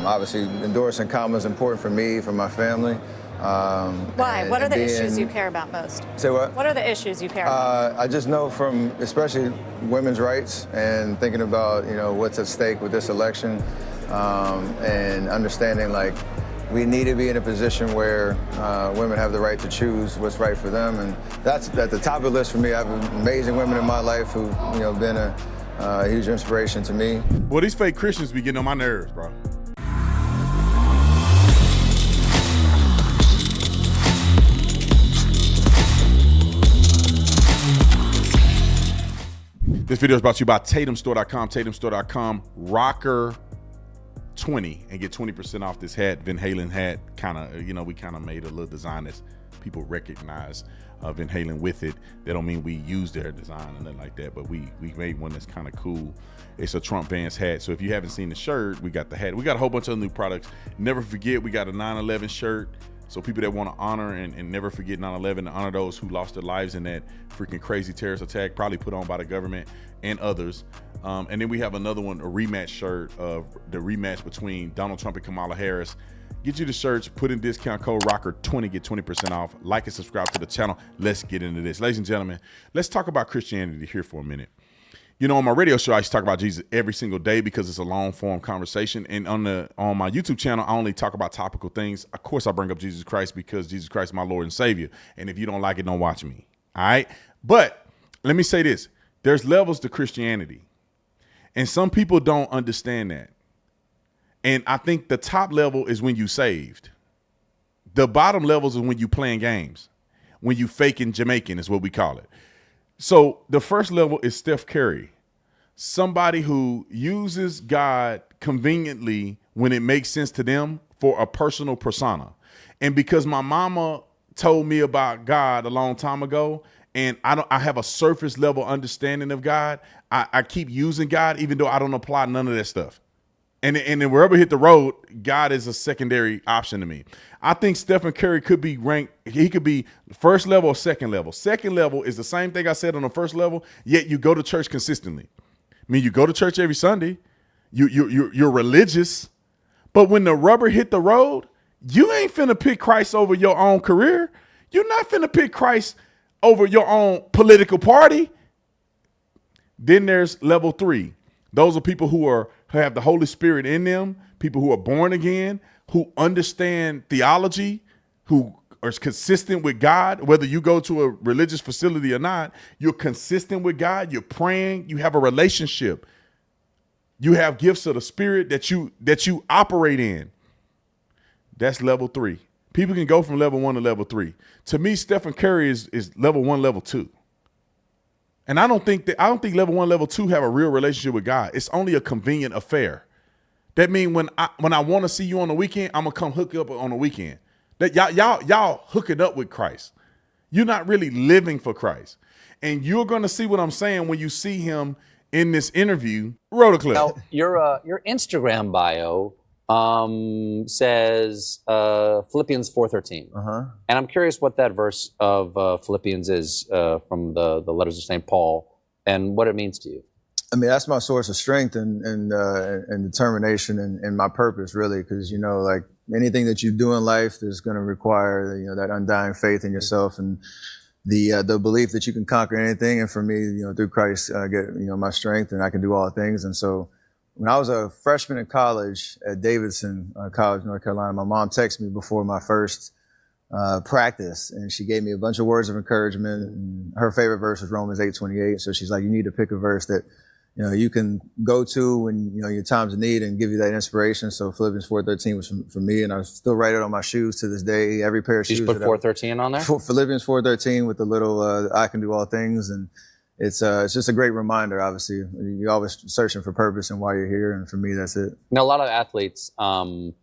Obviously, endorsing Kamala is important for me, for my family. Why? What are the issues you care about most? Say what? What are the issues you care about? I just know from especially women's rights and thinking about, what's at stake with this election, and understanding like we need to be in a position where women have the right to choose what's right for them, and that's at the top of the list for me. I have amazing women in my life who've been a huge inspiration to me. Well, these fake Christians be getting on my nerves, bro. This video is brought to you by TatumStore.com, TatumStore.com, Rocker 20, and get 20% off this hat, Van Halen hat. We kind of made a little design that people recognize Van Halen with it. That don't mean we use their design or nothing like that, but we made one that's kind of cool. It's a Trump Vans hat. So if you haven't seen the shirt, we got the hat. We got a whole bunch of new products. Never forget, we got a 9/11 shirt. So people that want to honor and never forget 9/11, and honor those who lost their lives in that freaking crazy terrorist attack, probably put on by the government and others. And then we have another one, a rematch shirt of the rematch between Donald Trump and Kamala Harris. Get you the shirts, put in discount code ROCKER20, get 20% off. Like and subscribe to the channel. Let's get into this. Ladies and gentlemen, let's talk about Christianity here for a minute. On my radio show, I used to talk about Jesus every single day because it's a long form conversation. And on my YouTube channel, I only talk about topical things. Of course, I bring up Jesus Christ because Jesus Christ is my Lord and Savior. And if you don't like it, don't watch me. All right. But let me say this. There's levels to Christianity. And some people don't understand that. And I think the top level is when you saved. The bottom levels is when you playing games. When you faking Jamaican is what we call it. So the first level is Steph Curry. Somebody who uses God conveniently when it makes sense to them for a personal persona. And because my mama told me about God a long time ago, and I have a surface level understanding of God, I keep using God even though I don't apply none of that stuff. And then wherever hit the road, God is a secondary option to me. I think Stephen Curry could be ranked, he could be first level or second level. Second level is the same thing I said on the first level, yet you go to church consistently. I mean, you go to church every Sunday, you're religious, but when the rubber hit the road, you ain't finna pick Christ over your own career. You're not finna pick Christ over your own political party. Then there's level 3. Those are people who have the Holy Spirit in them, people who are born again, who understand theology, who are consistent with God. Whether you go to a religious facility or not, you're consistent with God, you're praying, you have a relationship. You have gifts of the Spirit that you operate in. That's level 3. People can go from level 1 to level 3. To me, Stephen Curry is level 1, level 2. And I don't think level 1, level 2 have a real relationship with God. It's only a convenient affair. That means when I want to see you on the weekend, I'm gonna come hook you up on the weekend. That y'all hooking up with Christ. You're not really living for Christ. And you're gonna see what I'm saying when you see him in this interview. Roll the clip. Now, your Instagram bio says Philippians 4:13. And I'm curious what that verse of Philippians is from the letters of St. Paul and what it means to you. I mean, that's my source of strength and determination and my purpose, really, because, like anything that you do in life is going to require, that undying faith in yourself and the belief that you can conquer anything. And for me, through Christ, I get, my strength and I can do all things. And so when I was a freshman in college at Davidson College, North Carolina, my mom texted me before my first practice, and she gave me a bunch of words of encouragement. And her favorite verse was Romans 8:28. So she's like, you need to pick a verse that, you can go to when, your times of need and give you that inspiration. So Philippians 4:13 was for me, and I still write it on my shoes to this day. Every pair of shoes. You put 4:13 on there? Philippians 4:13 with the little, I can do all things. And it's just a great reminder, obviously. You're always searching for purpose and why you're here. And for me, that's it. Now, a lot of athletes who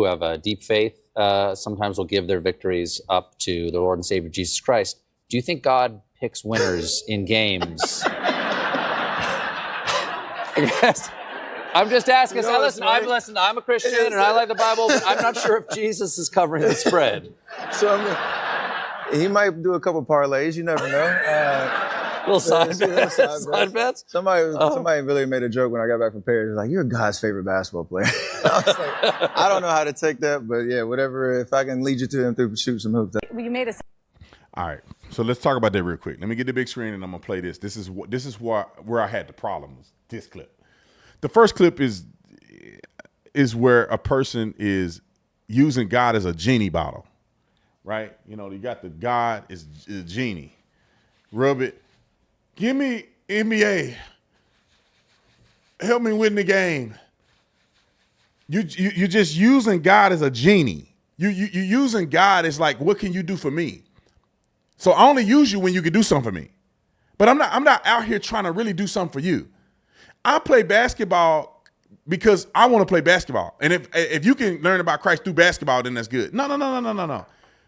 have a deep faith sometimes will give their victories up to the Lord and Savior Jesus Christ. Do you think God picks winners in games? Yes. I'm just asking. I'm a Christian and I like the Bible, but I'm not sure if Jesus is covering the spread. So he might do a couple parlays. You never know. Little side See, little bets. Side bets. Somebody really made a joke when I got back from Paris. Like, you're God's favorite basketball player. I was like, I don't know how to take that, but yeah, whatever. If I can lead you to him through shoot some hoops. You made a. All right, so let's talk about that real quick. Let me get the big screen and I'm gonna play this. This is where I had the problem. This clip. The first clip is where a person is using God as a genie bottle, right? You know, you got the God is a genie. Rub it. Give me NBA. Help me win the game. You're just using God as a genie. You're using God as like, what can you do for me? So I only use you when you can do something for me. But I'm not out here trying to really do something for you. I play basketball because I want to play basketball. And if you can learn about Christ through basketball, then that's good. No.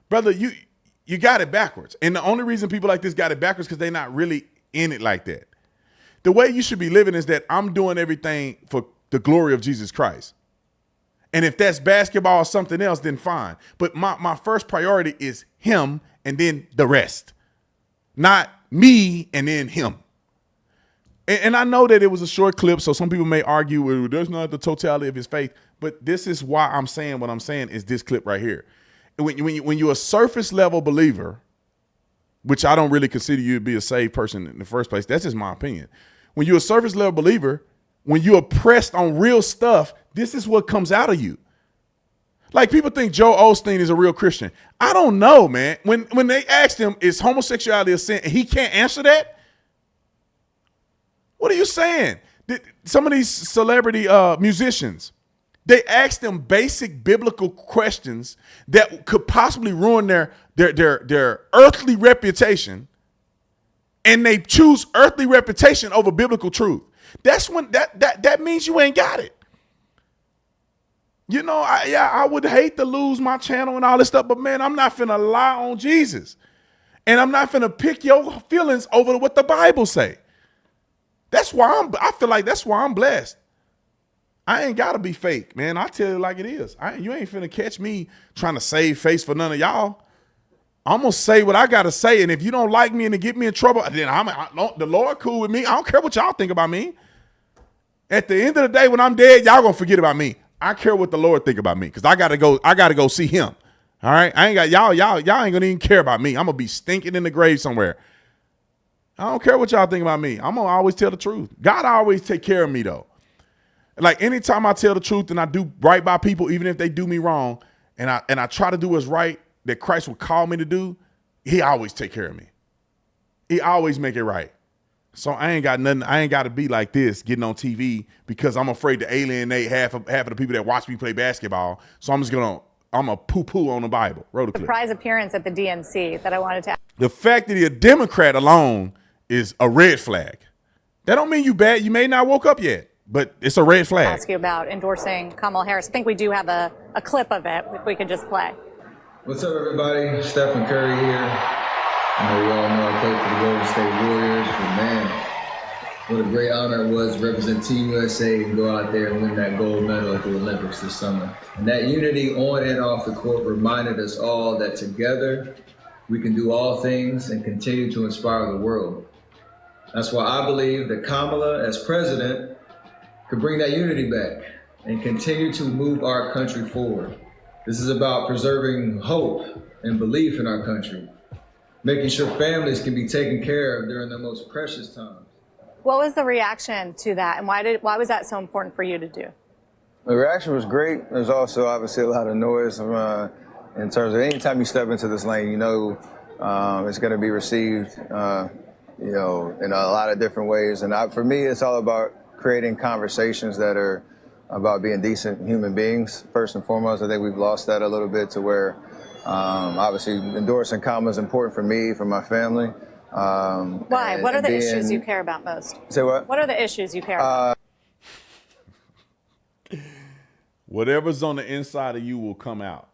Brother, you got it backwards. And the only reason people like this got it backwards because they're not really in it like that. The way you should be living is that I'm doing everything for the glory of Jesus Christ. And if that's basketball or something else, then fine. But my first priority is him and then the rest. Not me and then him. And I know that it was a short clip, so some people may argue, well, that's not the totality of his faith. But this is why I'm saying what I'm saying is this clip right here. When you're a surface level believer, which I don't really consider you to be a saved person in the first place, that's just my opinion. When you're a surface level believer, when you're pressed on real stuff, this is what comes out of you. Like people think Joe Osteen is a real Christian. I don't know, man. When they asked him, is homosexuality a sin? And he can't answer that. What are you saying? Some of these celebrity musicians, they ask them basic biblical questions that could possibly ruin their earthly reputation, and they choose earthly reputation over biblical truth. That's when that means you ain't got it. You know, I would hate to lose my channel and all this stuff, but man, I'm not finna lie on Jesus, and I'm not finna pick your feelings over what the Bible say. That's why I feel like that's why I'm blessed. I ain't gotta be fake, man. I tell you like it is. You ain't finna catch me trying to save face for none of y'all. I'm gonna say what I gotta say, and if you don't like me and it get me in trouble, then the Lord cool with me. I don't care what y'all think about me. At the end of the day, when I'm dead, y'all gonna forget about me. I care what the Lord think about me because I gotta go see him. All right, I ain't got y'all ain't gonna even care about me. I'm gonna be stinking in the grave somewhere. I don't care what y'all think about me. I'm gonna always tell the truth. God always take care of me though. Like anytime I tell the truth and I do right by people, even if they do me wrong, and I try to do what's right that Christ would call me to do, he always take care of me. He always make it right. So I ain't got nothing. I ain't got to be like this, getting on TV because I'm afraid to alienate half of the people that watch me play basketball. So I'm a poo-poo on the Bible. Roll the clip. Surprise appearance at the DNC that I wanted to. The fact that you're a Democrat alone is a red flag. That don't mean you bad. You may not woke up yet, but it's a red flag. Ask you about endorsing Kamala Harris. I think we do have a clip of it if we could just play. What's up, everybody? Stephen Curry here. I know you all know I played for the Golden State Warriors, but man, what a great honor it was to represent Team USA and go out there and win that gold medal at the Olympics this summer. And that unity on and off the court reminded us all that together we can do all things and continue to inspire the world. That's why I believe that Kamala, as president, could bring that unity back and continue to move our country forward. This is about preserving hope and belief in our country, making sure families can be taken care of during their most precious times. What was the reaction to that, and why was that so important for you to do? The reaction was great. There's also obviously a lot of noise in terms of anytime you step into this lane, you know it's going to be received, in a lot of different ways. And for me, it's all about creating conversations that are about being decent human beings, first and foremost. I think we've lost that a little bit to where, obviously, endorsing Kamala is important for me, for my family. Why? What are the issues you care about most? Say what? What are the issues you care about? Whatever's on the inside of you will come out.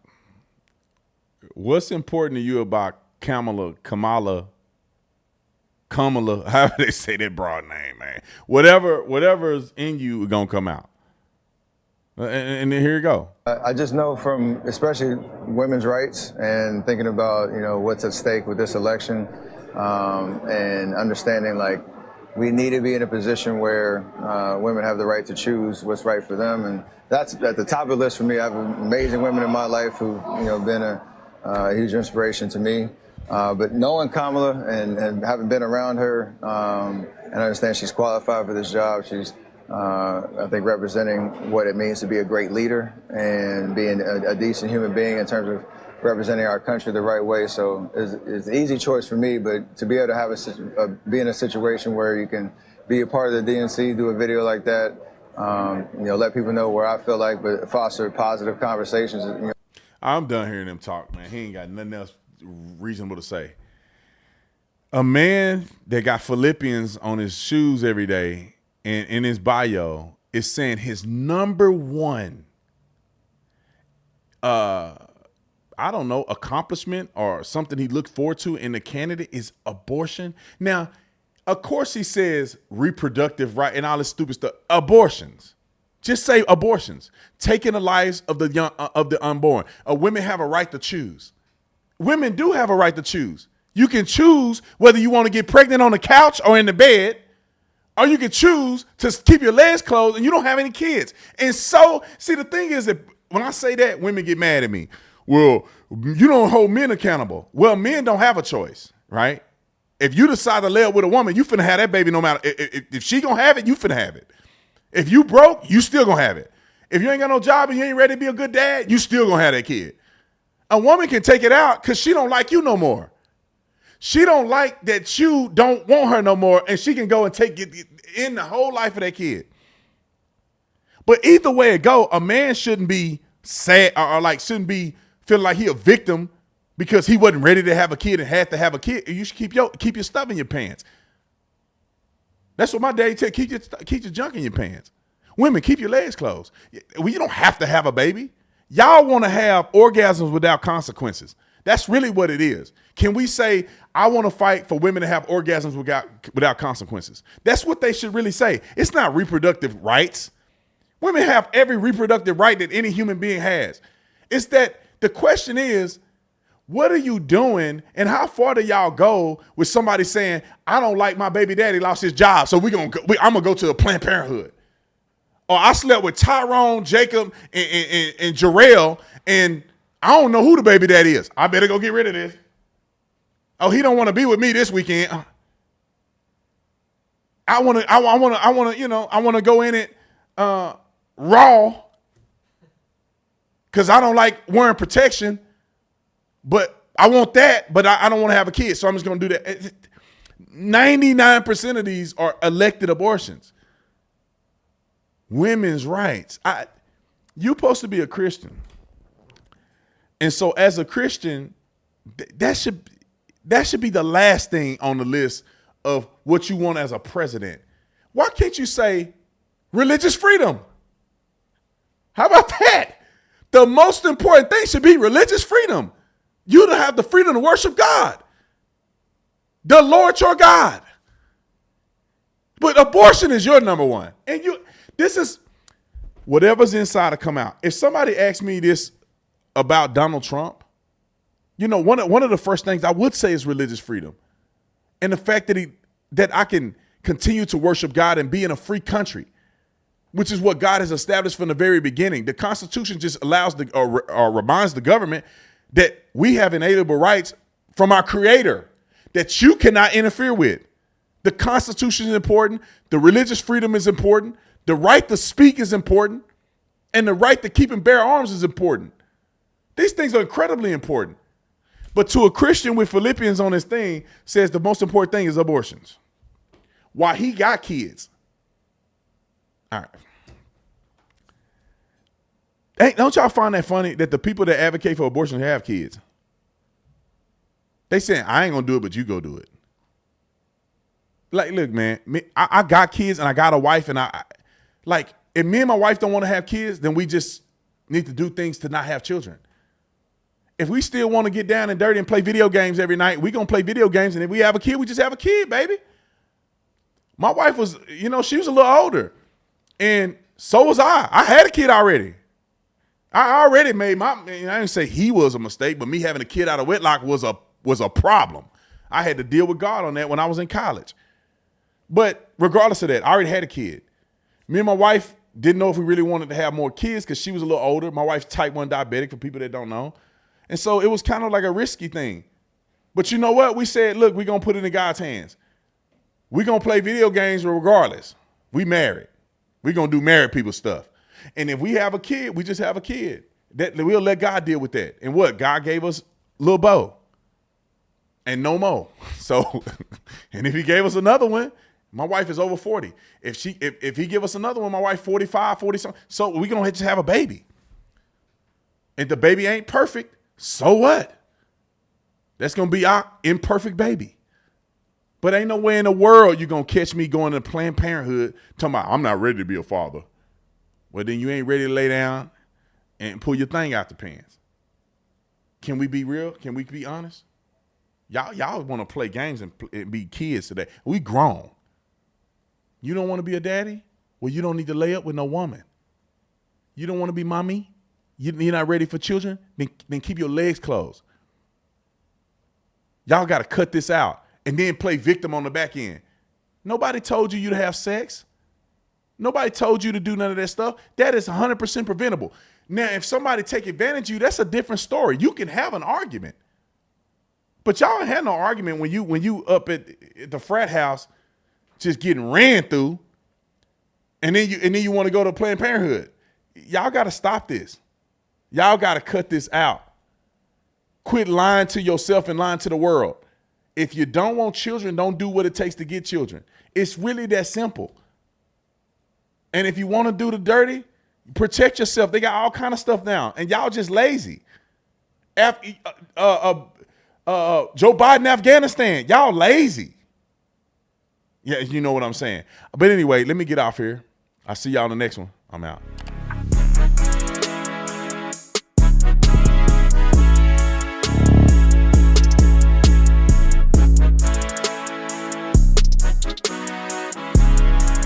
What's important to you about Kamala, however they say that broad name, man. Whatever's in you is going to come out. And here you go. I just know from especially women's rights and thinking about, what's at stake with this election, and understanding like we need to be in a position where women have the right to choose what's right for them, and that's at the top of the list for me. I have amazing women in my life who've been a huge inspiration to me. But knowing Kamala and having been around her, and I understand she's qualified for this job. She's, I think, representing what it means to be a great leader and being a decent human being in terms of representing our country the right way. So it's an easy choice for me, but to be able to have be in a situation where you can be a part of the DNC, do a video like that, let people know where I feel like, but foster positive conversations. I'm done hearing him talk, man. He ain't got nothing else reasonable to say. A man that got Philippians on his shoes every day and in his bio is saying his number one I don't know, accomplishment or something he looked forward to in the candidate is abortion. Now, of course he says reproductive right and all this stupid stuff. Abortions. Just say abortions. Taking the lives of the young, of the unborn. Women have a right to choose. Women do have a right to choose. You can choose whether you want to get pregnant on the couch or in the bed, or you can choose to keep your legs closed and you don't have any kids. And so, see, the thing is that when I say that, women get mad at me. Well, you don't hold men accountable. Well, men don't have a choice, right? If you decide to lay up with a woman, you finna have that baby no matter. If she gonna have it, you finna have it. If you broke, you still gonna have it. If you ain't got no job and you ain't ready to be a good dad, you still gonna have that kid. A woman can take it out because she don't like you no more. She don't like that you don't want her no more, and she can go and take it in the whole life of that kid. But either way it go, a man shouldn't be sad or like shouldn't be feeling like he a victim because he wasn't ready to have a kid and had to have a kid. You should keep your stuff in your pants. That's what my daddy said. Keep your junk in your pants. Women, keep your legs closed. Well, you don't have to have a baby. Y'all want to have orgasms without consequences. That's really what it is. Can we say, I want to fight for women to have orgasms without consequences? That's what they should really say. It's not reproductive rights. Women have every reproductive right that any human being has. It's that the question is, what are you doing and how far do y'all go with somebody saying, I don't like my baby daddy lost his job, so I'm going to go to a Planned Parenthood. Or I slept with Tyrone, Jacob, and Jarrell, and I don't know who the baby daddy is. I better go get rid of this. Oh, he don't want to be with me this weekend. I want to go in it raw because I don't like wearing protection, but I want that, but I don't want to have a kid, so I'm just going to do that. 99% of these are elected abortions. Women's rights. You're supposed to be a Christian. And so as a Christian, that should be the last thing on the list of what you want as a president. Why can't you say religious freedom? How about that? The most important thing should be religious freedom. You to have the freedom to worship God, the Lord your God. But abortion is your number one. And this is whatever's inside to come out. If somebody asks me this about Donald Trump, one of the first things I would say is religious freedom. And the fact that I can continue to worship God and be in a free country, which is what God has established from the very beginning. The Constitution just allows or reminds the government that we have inalienable rights from our Creator that you cannot interfere with. The Constitution is important. The religious freedom is important. The right to speak is important. And the right to keep and bear arms is important. These things are incredibly important. But to a Christian with Philippians on his thing says the most important thing is abortions. Why he got kids. All right. Don't y'all find that funny that the people that advocate for abortion have kids? They saying, I ain't going to do it, but you go do it. Like, look, man, I got kids and I got a wife and if me and my wife don't want to have kids, then we just need to do things to not have children. If we still want to get down and dirty and play video games every night, we going to play video games. And if we have a kid, we just have a kid, baby. My wife was, she was a little older. And so was I. I had a kid already. I already made I didn't say he was a mistake, but me having a kid out of wedlock was a problem. I had to deal with God on that when I was in college. But regardless of that, I already had a kid. Me and my wife didn't know if we really wanted to have more kids because she was a little older. My wife's type 1 diabetic, for people that don't know. And so it was kind of like a risky thing. But you know what? We said, look, we're going to put it in God's hands. We're going to play video games regardless. We married. We're going to do married people stuff. And if we have a kid, we just have a kid. That we'll let God deal with that. And what? God gave us little Bo. And no more. So, and if he gave us another one, my wife is over 40. If he give us another one, my wife 45, 40 something. So we're going to just have a baby. And the baby ain't perfect. So what? That's going to be our imperfect baby. But ain't no way in the world you're going to catch me going to Planned Parenthood talking about, I'm not ready to be a father. Well, then you ain't ready to lay down and pull your thing out the pants. Can we be real? Can we be honest? Y'all want to play games and be kids today. We grown. You don't want to be a daddy? Well, you don't need to lay up with no woman. You don't want to be mommy? You're not ready for children? Then keep your legs closed. Y'all got to cut this out and then play victim on the back end. Nobody told you to have sex. Nobody told you to do none of that stuff. That is 100% preventable. Now, if somebody take advantage of you, that's a different story. You can have an argument. But y'all had no argument when you up at the frat house just getting ran through, and then you want to go to Planned Parenthood. Y'all got to stop this. Y'all got to cut this out. Quit lying to yourself and lying to the world. If you don't want children, don't do what it takes to get children. It's really that simple. And if you want to do the dirty, protect yourself. They got all kind of stuff now, and y'all just lazy. Joe Biden, Afghanistan, y'all lazy. Yeah, you know what I'm saying. But anyway, let me get off here. I'll see y'all in the next one. I'm out.